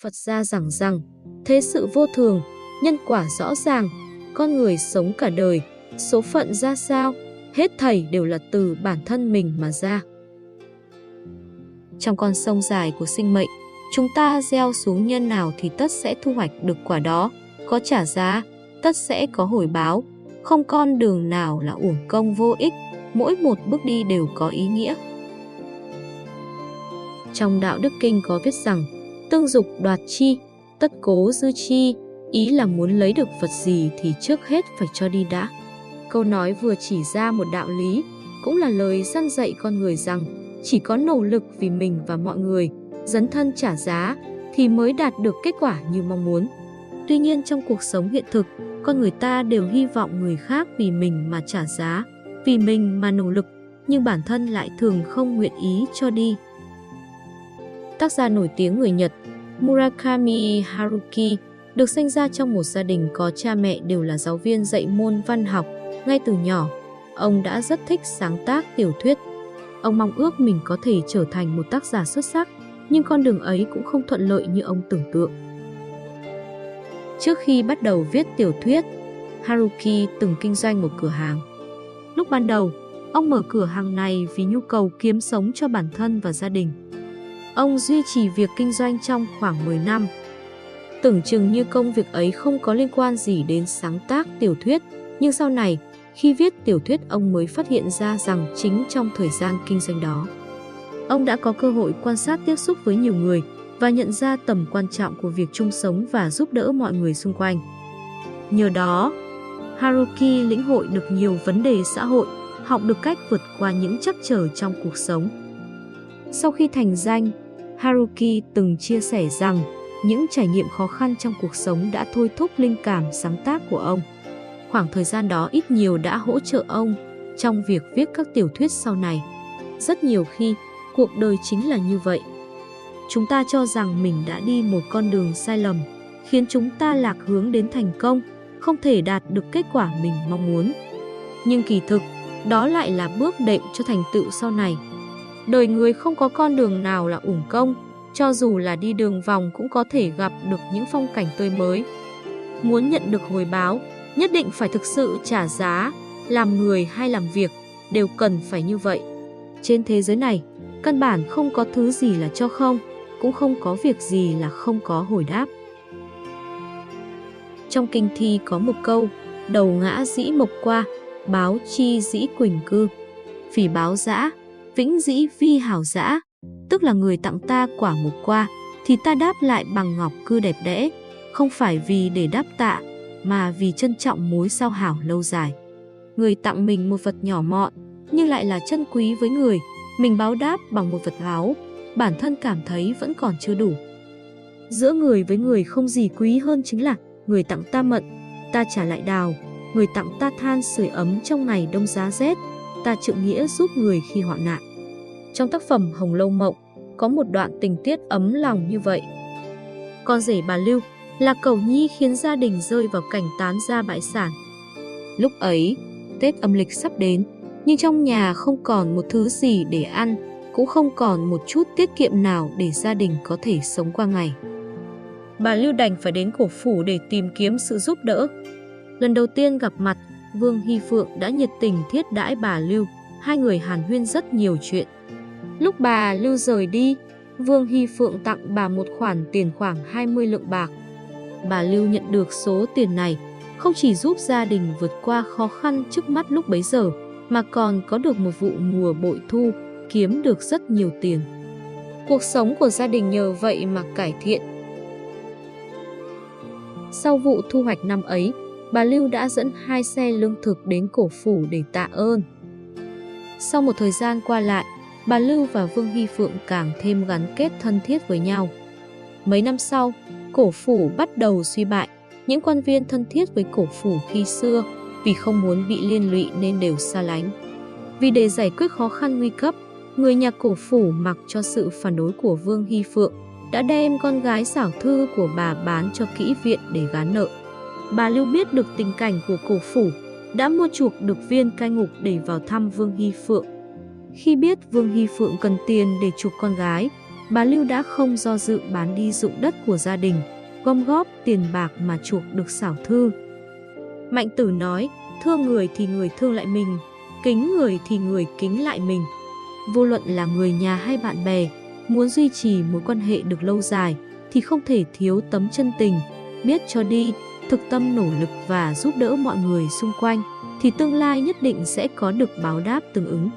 Phật gia giảng rằng, thế sự vô thường, nhân quả rõ ràng, con người sống cả đời, số phận ra sao, hết thảy đều là từ bản thân mình mà ra. Trong con sông dài của sinh mệnh, chúng ta gieo xuống nhân nào thì tất sẽ thu hoạch được quả đó, có trả giá, tất sẽ có hồi báo, không con đường nào là uổng công vô ích, mỗi một bước đi đều có ý nghĩa. Trong Đạo Đức Kinh có viết rằng, tương dục đoạt chi, tất cố dư chi, ý là muốn lấy được vật gì thì trước hết phải cho đi đã. Câu nói vừa chỉ ra một đạo lý, cũng là lời răn dạy con người rằng chỉ có nỗ lực vì mình và mọi người, dấn thân trả giá thì mới đạt được kết quả như mong muốn. Tuy nhiên trong cuộc sống hiện thực, con người ta đều hy vọng người khác vì mình mà trả giá, vì mình mà nỗ lực, nhưng bản thân lại thường không nguyện ý cho đi. Tác giả nổi tiếng người Nhật Murakami Haruki được sinh ra trong một gia đình có cha mẹ đều là giáo viên dạy môn văn học. Ngay từ nhỏ, ông đã rất thích sáng tác tiểu thuyết. Ông mong ước mình có thể trở thành một tác giả xuất sắc, nhưng con đường ấy cũng không thuận lợi như ông tưởng tượng. Trước khi bắt đầu viết tiểu thuyết, Haruki từng kinh doanh một cửa hàng. Lúc ban đầu, ông mở cửa hàng này vì nhu cầu kiếm sống cho bản thân và gia đình. Ông duy trì việc kinh doanh trong khoảng 10 năm. Tưởng chừng như công việc ấy không có liên quan gì đến sáng tác tiểu thuyết, nhưng sau này, khi viết tiểu thuyết ông mới phát hiện ra rằng chính trong thời gian kinh doanh đó, ông đã có cơ hội quan sát tiếp xúc với nhiều người và nhận ra tầm quan trọng của việc chung sống và giúp đỡ mọi người xung quanh. Nhờ đó, Haruki lĩnh hội được nhiều vấn đề xã hội, học được cách vượt qua những trắc trở trong cuộc sống. Sau khi thành danh, Haruki từng chia sẻ rằng những trải nghiệm khó khăn trong cuộc sống đã thôi thúc linh cảm sáng tác của ông. Khoảng thời gian đó ít nhiều đã hỗ trợ ông trong việc viết các tiểu thuyết sau này. Rất nhiều khi, cuộc đời chính là như vậy. Chúng ta cho rằng mình đã đi một con đường sai lầm, khiến chúng ta lạc hướng đến thành công, không thể đạt được kết quả mình mong muốn. Nhưng kỳ thực, đó lại là bước đệm cho thành tựu sau này. Đời người không có con đường nào là uổng công, cho dù là đi đường vòng cũng có thể gặp được những phong cảnh tươi mới. Muốn nhận được hồi báo, nhất định phải thực sự trả giá, làm người hay làm việc, đều cần phải như vậy. Trên thế giới này, căn bản không có thứ gì là cho không, cũng không có việc gì là không có hồi đáp. Trong kinh thi có một câu, đầu ngã dĩ mộc qua, báo chi dĩ quỳnh cư. Phỉ báo dã, vĩnh dĩ vi hảo dã, tức là người tặng ta quả mộc qua, thì ta đáp lại bằng ngọc cư đẹp đẽ, không phải vì để đáp tạ, mà vì trân trọng mối giao hảo lâu dài. Người tặng mình một vật nhỏ mọn, nhưng lại là chân quý với người, mình báo đáp bằng một vật báu, bản thân cảm thấy vẫn còn chưa đủ. Giữa người với người không gì quý hơn chính là người tặng ta mận, ta trả lại đào, người tặng ta than sưởi ấm trong ngày đông giá rét, ta trượng nghĩa giúp người khi hoạn nạn. Trong tác phẩm Hồng Lâu Mộng, có một đoạn tình tiết ấm lòng như vậy. Con rể bà Lưu là cẩu nhi khiến gia đình rơi vào cảnh tán gia bại sản. Lúc ấy, Tết âm lịch sắp đến, nhưng trong nhà không còn một thứ gì để ăn, cũng không còn một chút tiết kiệm nào để gia đình có thể sống qua ngày. Bà Lưu đành phải đến Cổ Phủ để tìm kiếm sự giúp đỡ. Lần đầu tiên gặp mặt, Vương Hy Phượng đã nhiệt tình thiết đãi bà Lưu, hai người hàn huyên rất nhiều chuyện. Lúc bà Lưu rời đi, Vương Hy Phượng tặng bà một khoản tiền khoảng 20 lượng bạc. Bà Lưu nhận được số tiền này, không chỉ giúp gia đình vượt qua khó khăn trước mắt lúc bấy giờ, mà còn có được một vụ mùa bội thu, kiếm được rất nhiều tiền. Cuộc sống của gia đình nhờ vậy mà cải thiện. Sau vụ thu hoạch năm ấy, bà Lưu đã dẫn 2 xe lương thực đến Cổ Phủ để tạ ơn. Sau một thời gian qua lại, bà Lưu và Vương Hy Phượng càng thêm gắn kết thân thiết với nhau. Mấy năm sau, Cổ Phủ bắt đầu suy bại. Những quan viên thân thiết với Cổ Phủ khi xưa vì không muốn bị liên lụy nên đều xa lánh. Vì để giải quyết khó khăn nguy cấp, người nhà Cổ Phủ mặc cho sự phản đối của Vương Hy Phượng đã đem con gái xảo thư của bà bán cho kỹ viện để gán nợ. Bà Lưu biết được tình cảnh của Cổ Phủ, đã mua chuộc được viên cai ngục để vào thăm Vương Hy Phượng. Khi biết Vương Hy Phượng cần tiền để chuộc con gái, bà Lưu đã không do dự bán đi ruộng đất của gia đình, gom góp tiền bạc mà chuộc được xảo thư. Mạnh Tử nói, thương người thì người thương lại mình, kính người thì người kính lại mình. Vô luận là người nhà hay bạn bè, muốn duy trì mối quan hệ được lâu dài thì không thể thiếu tấm chân tình, biết cho đi, thực tâm nỗ lực và giúp đỡ mọi người xung quanh, thì tương lai nhất định sẽ có được báo đáp tương ứng.